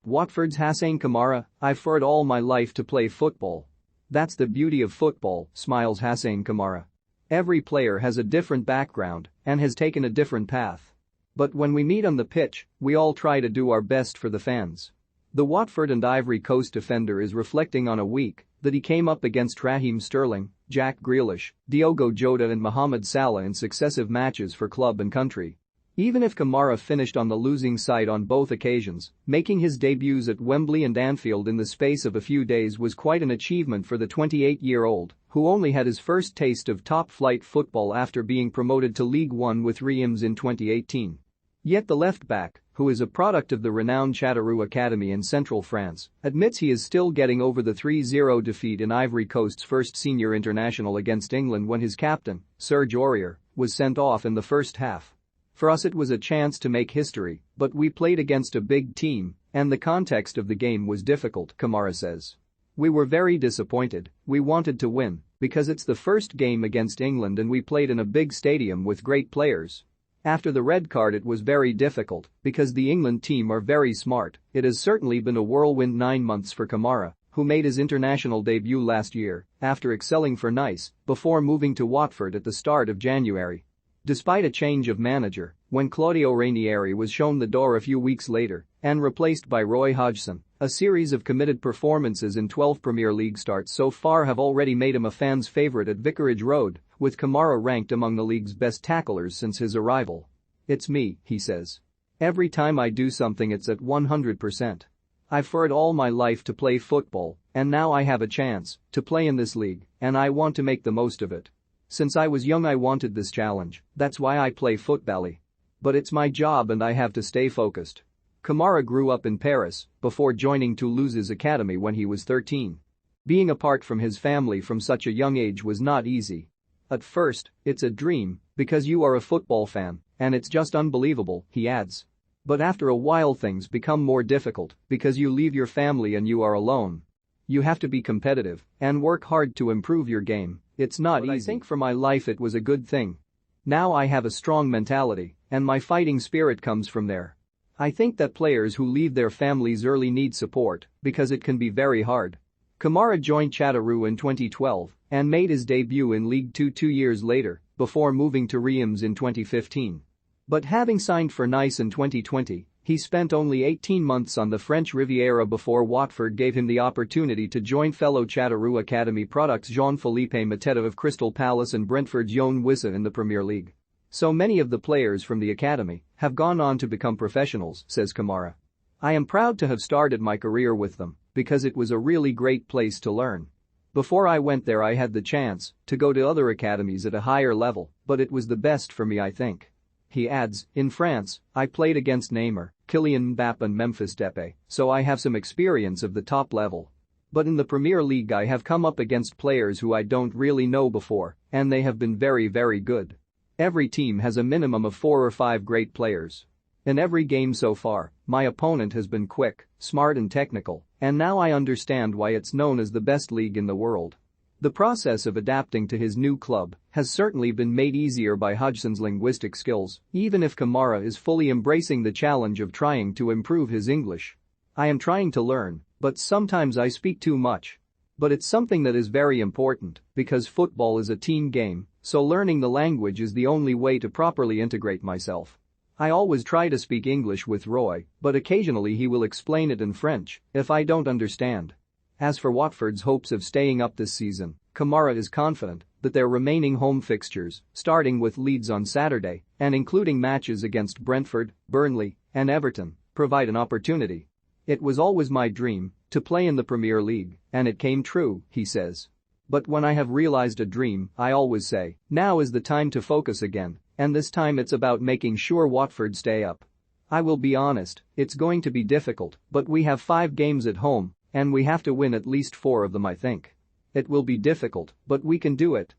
Watford's Hassane Kamara, "I've fought all my life to play football. That's the beauty of football," smiles Hassane Kamara. "Every player has a different background and has taken a different path. But when we meet on the pitch, we all try to do our best for the fans." The Watford and Ivory Coast defender is reflecting on a week that he came up against Raheem Sterling, Jack Grealish, Diogo Jota and Mohamed Salah in successive matches for club and country. Even if Kamara finished on the losing side on both occasions, making his debuts at Wembley and Anfield in the space of a few days was quite an achievement for the 28-year-old, who only had his first taste of top-flight football after being promoted to League One with Reims in 2018. Yet the left-back, who is a product of the renowned Châteauroux Academy in central France, admits he is still getting over the 3-0 defeat in Ivory Coast's first senior international against England when his captain, Serge Aurier, was sent off in the first half. "For us it was a chance to make history, but we played against a big team, and the context of the game was difficult," Kamara says. "We were very disappointed, we wanted to win, because it's the first game against England and we played in a big stadium with great players. After the red card it was very difficult, because the England team are very smart." It has certainly been a whirlwind 9 months for Kamara, who made his international debut last year after excelling for Nice before moving to Watford at the start of January. Despite a change of manager, when Claudio Ranieri was shown the door a few weeks later and replaced by Roy Hodgson, a series of committed performances in 12 Premier League starts so far have already made him a fan's favourite at Vicarage Road, with Kamara ranked among the league's best tacklers since his arrival. "It's me," he says. "Every time I do something it's at 100%. I've fought all my life to play football, and now I have a chance to play in this league, and I want to make the most of it. Since I was young I wanted this challenge, that's why I play football. But it's my job and I have to stay focused." Kamara grew up in Paris before joining Toulouse's academy when he was 13. Being apart from his family from such a young age was not easy. "At first, it's a dream, because you are a football fan, and it's just unbelievable," he adds. "But after a while things become more difficult because you leave your family and you are alone. You have to be competitive and work hard to improve your game. It's not easy. I think for my life it was a good thing. Now I have a strong mentality, and my fighting spirit comes from there. I think that players who leave their families early need support because it can be very hard." Kamara joined Châteauroux in 2012 and made his debut in League Two 2 years later before moving to Reims in 2015. But having signed for Nice in 2020, he spent only 18 months on the French Riviera before Watford gave him the opportunity to join fellow Châteauroux Academy products Jean-Philippe Mateta of Crystal Palace and Brentford's Yoan Wissa in the Premier League. "So many of the players from the academy have gone on to become professionals," says Kamara. "I am proud to have started my career with them because it was a really great place to learn. Before I went there I had the chance to go to other academies at a higher level, but it was the best for me I think." He adds, "In France, I played against Neymar, Kylian Mbappé and Memphis Depay, so I have some experience of the top level. But in the Premier League I have come up against players who I don't really know before, and they have been very, very good. Every team has a minimum of 4 or 5 great players. In every game so far, my opponent has been quick, smart and technical, and now I understand why it's known as the best league in the world." The process of adapting to his new club has certainly been made easier by Hodgson's linguistic skills, even if Kamara is fully embracing the challenge of trying to improve his English. "I am trying to learn, but sometimes I speak too much. But it's something that is very important because football is a team game, so learning the language is the only way to properly integrate myself. I always try to speak English with Roy, but occasionally he will explain it in French if I don't understand." As for Watford's hopes of staying up this season, Kamara is confident that their remaining home fixtures, starting with Leeds on Saturday and including matches against Brentford, Burnley, and Everton, provide an opportunity. "It was always my dream to play in the Premier League, and it came true," he says. "But when I have realized a dream, I always say, now is the time to focus again, and this time it's about making sure Watford stay up. I will be honest, it's going to be difficult, but we have 5 games at home, and we have to win at least 4 of them I think. It will be difficult, but we can do it."